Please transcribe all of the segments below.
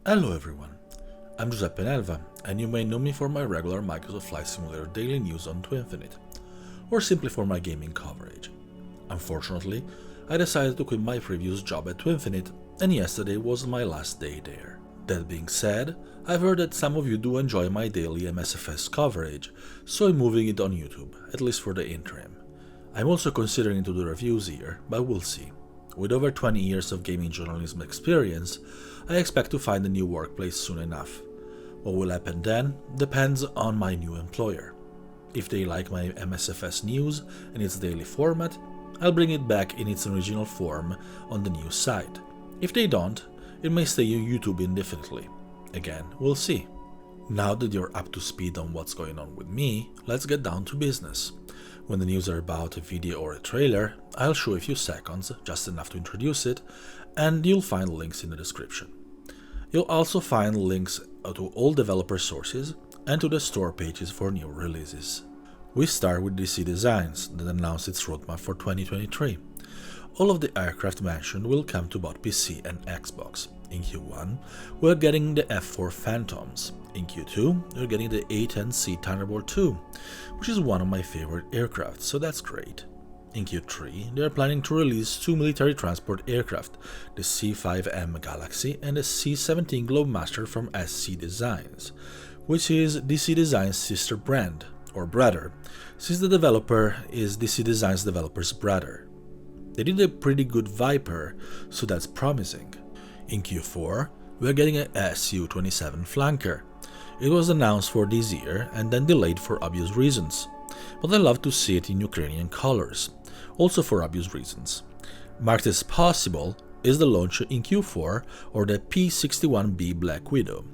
Hello everyone, I'm Giuseppe Nelva, and you may know me for my regular Microsoft Flight Simulator daily news on Twinfinite, or simply for my gaming coverage. Unfortunately, I decided to quit my previous job at Twinfinite, and yesterday was my last day there. That being said, I've heard that some of you do enjoy my daily MSFS coverage, so I'm moving it on YouTube, at least for the interim. I'm also considering to do reviews here, but we'll see. With over 20 years of gaming journalism experience, I expect to find a new workplace soon enough. What will happen then depends on my new employer. If they like my MSFS news and its daily format, I'll bring it back in its original form on the new site. If they don't, it may stay on YouTube indefinitely. Again, we'll see. Now that you're up to speed on what's going on with me, let's get down to business. When the news are about a video or a trailer, I'll show a few seconds, just enough to introduce it, and you'll find links in the description. You'll also find links to all developer sources and to the store pages for new releases. We start with DC Designs that announced its roadmap for 2023. All of the aircraft mentioned will come to both PC and Xbox. In Q1, we're getting the F4 Phantoms. In Q2, we're getting the A10C Thunderbolt 2, which is one of my favorite aircraft, so that's great. In Q3, they're planning to release two military transport aircraft, the C5M Galaxy and the C-17 Globemaster from SC Designs, which is DC Designs' sister brand, or brother, since the developer is DC Designs' developer's brother. They did a pretty good Viper, so that's promising. In Q4, we're getting a Su-27 Flanker. It was announced for this year and then delayed for obvious reasons, but I love to see it in Ukrainian colors, also for obvious reasons. Marked as possible is the launch in Q4 or the P-61B Black Widow.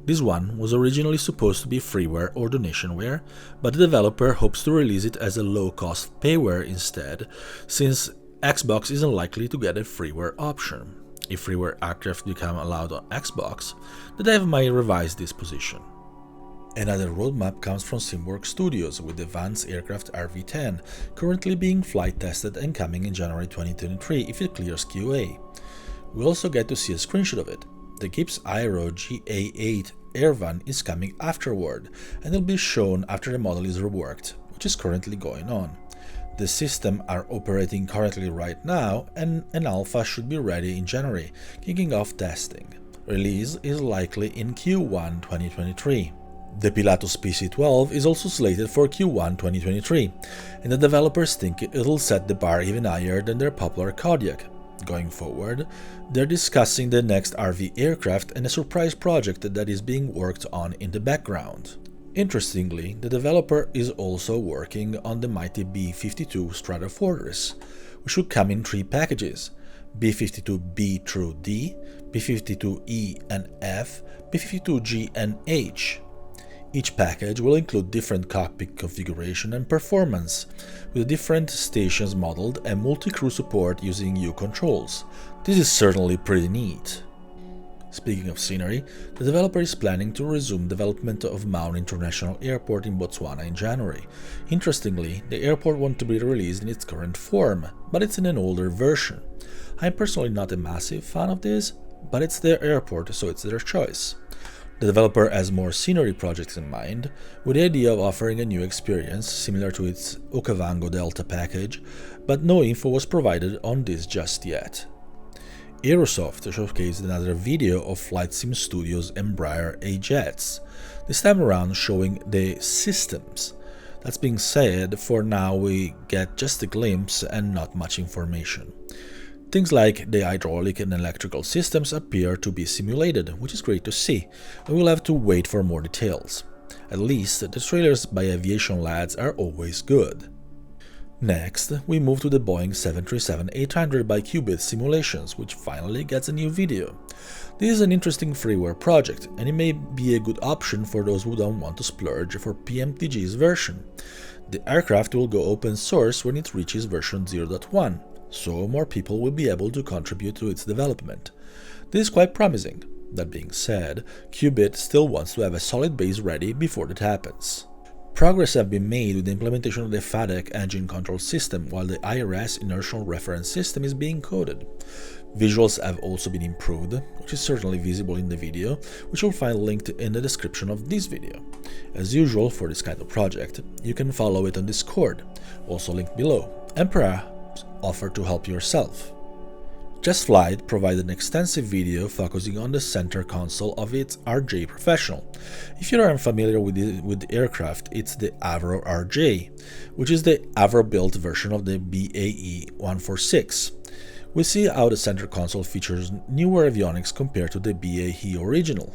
This one was originally supposed to be freeware or donationware, but the developer hopes to release it as a low-cost payware instead, since Xbox isn't likely to get a freeware option. If freeware aircraft become allowed on Xbox, the dev might revise this position. Another roadmap comes from SimWorks Studios with the Vance aircraft RV-10, currently being flight tested and coming in January 2023 if it clears QA. We also get to see a screenshot of it. The Gibbs Aero GA8 Airvan is coming afterward and will be shown after the model is reworked, which is currently going on. The system are operating currently right now, and an alpha should be ready in January, kicking off testing. Release is likely in Q1 2023. The Pilatus PC-12 is also slated for Q1 2023, and the developers think it'll set the bar even higher than their popular Kodiak. Going forward, they're discussing the next RV aircraft and a surprise project that is being worked on in the background. Interestingly, the developer is also working on the mighty B-52 Stratofortress, which should come in three packages: B-52B through D, B-52E and F, B-52G and H. Each package will include different cockpit configuration and performance, with different stations modeled and multi-crew support using U controls. This is certainly pretty neat. Speaking of scenery, the developer is planning to resume development of Maun International Airport in Botswana in January. Interestingly, the airport wants to be released in its current form, but it's in an older version. I'm personally not a massive fan of this, but it's their airport, so it's their choice. The developer has more scenery projects in mind, with the idea of offering a new experience similar to its Okavango Delta package, but no info was provided on this just yet. Aerosoft showcased another video of FlightSim Studios' Embraer A-Jets, this time around showing the systems. That being said, for now we get just a glimpse and not much information. Things like the hydraulic and electrical systems appear to be simulated, which is great to see, but we'll have to wait for more details. At least the trailers by aviation lads are always good. Next, we move to the Boeing 737-800 by Qbit simulations, which finally gets a new video. This is an interesting freeware project, and it may be a good option for those who don't want to splurge for PMTG's version. The aircraft will go open source when it reaches version 0.1, so more people will be able to contribute to its development. This is quite promising. That being said, Qbit still wants to have a solid base ready before that happens. Progress have been made with the implementation of the FADEC engine control system, while the IRS inertial reference system is being coded. Visuals have also been improved, which is certainly visible in the video, which you'll find linked in the description of this video. As usual for this kind of project, you can follow it on Discord, also linked below, and perhaps offer to help yourself. Just Flight provided an extensive video focusing on the center console of its RJ Professional. If you are unfamiliar with the aircraft, it's the Avro RJ, which is the Avro-built version of the BAE 146. We see how the center console features newer avionics compared to the BAE original.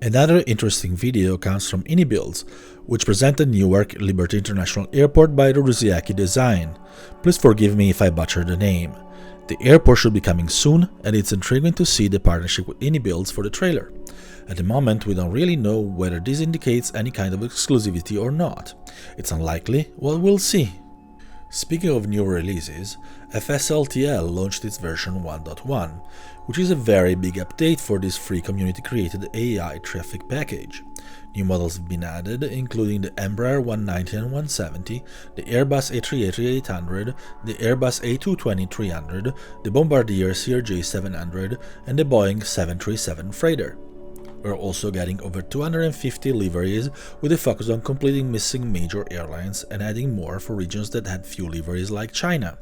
Another interesting video comes from Builds, which presented Newark Liberty International Airport by the Drzewiecki design. Please forgive me if I butcher the name. The airport should be coming soon, and it's intriguing to see the partnership with Builds for the trailer. At the moment, we don't really know whether this indicates any kind of exclusivity or not. It's unlikely, well, we'll see. Speaking of new releases, FSLTL launched its version 1.1, which is a very big update for this free community-created AI traffic package. New models have been added, including the Embraer 190 and 170, the Airbus A380-800, the Airbus A220-300, the Bombardier CRJ-700, and the Boeing 737 freighter. We're also getting over 250 liveries, with a focus on completing missing major airlines and adding more for regions that had few liveries like China.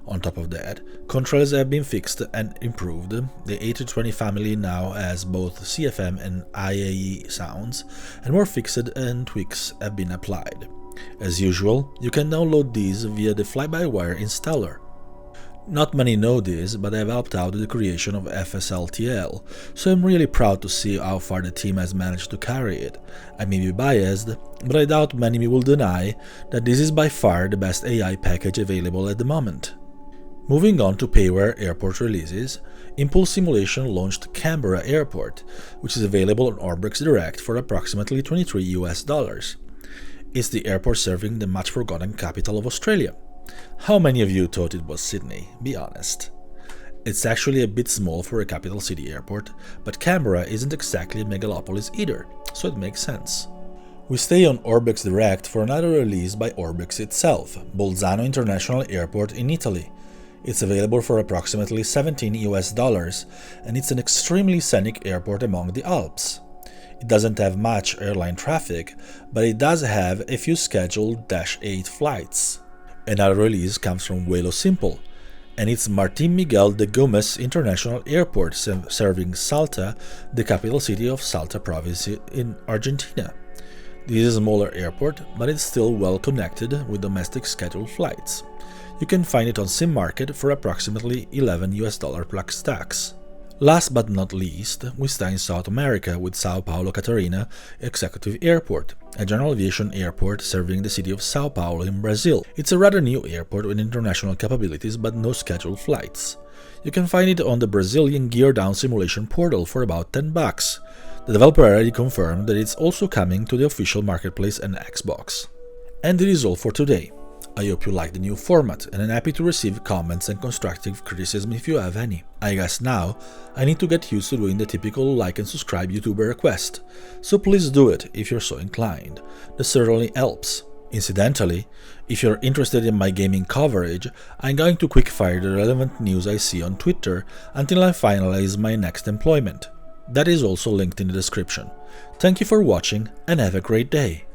On top of that, contrails have been fixed and improved. The A320 family now has both CFM and IAE sounds, and more fixed and tweaks have been applied. As usual, you can download these via the fly-by-wire installer. Not many know this, but I've helped out with the creation of FSLTL, so I'm really proud to see how far the team has managed to carry it. I may be biased, but I doubt many will deny that this is by far the best AI package available at the moment. Moving on to payware airport releases, Impulse Simulation launched Canberra Airport, which is available on Orbx Direct for approximately $23 US. It's the airport serving the much-forgotten capital of Australia. How many of you thought it was Sydney? Be honest. It's actually a bit small for a capital city airport, but Canberra isn't exactly a megalopolis either, so it makes sense. We stay on Orbx Direct for another release by Orbx itself, Bolzano International Airport in Italy. It's available for approximately $17 US, and it's an extremely scenic airport among the Alps. It doesn't have much airline traffic, but it does have a few scheduled Dash 8 flights. Another release comes from Vuelo Simple, and it's Martin Miguel de Gómez International Airport serving Salta, the capital city of Salta province in Argentina. This is a smaller airport, but it's still well connected with domestic scheduled flights. You can find it on SimMarket for approximately $11 US plus tax. Last but not least, we stay in South America with São Paulo Catarina Executive Airport, a general aviation airport serving the city of São Paulo in Brazil. It's a rather new airport with international capabilities but no scheduled flights. You can find it on the Brazilian Gear Down simulation portal for about $10. The developer already confirmed that it's also coming to the official marketplace and Xbox. And it is all for today. I hope you like the new format, and I'm happy to receive comments and constructive criticism if you have any. I guess now I need to get used to doing the typical like and subscribe YouTuber request, so please do it if you're so inclined. This certainly helps. Incidentally, if you're interested in my gaming coverage, I'm going to quickfire the relevant news I see on Twitter until I finalize my next employment. That is also linked in the description. Thank you for watching and have a great day.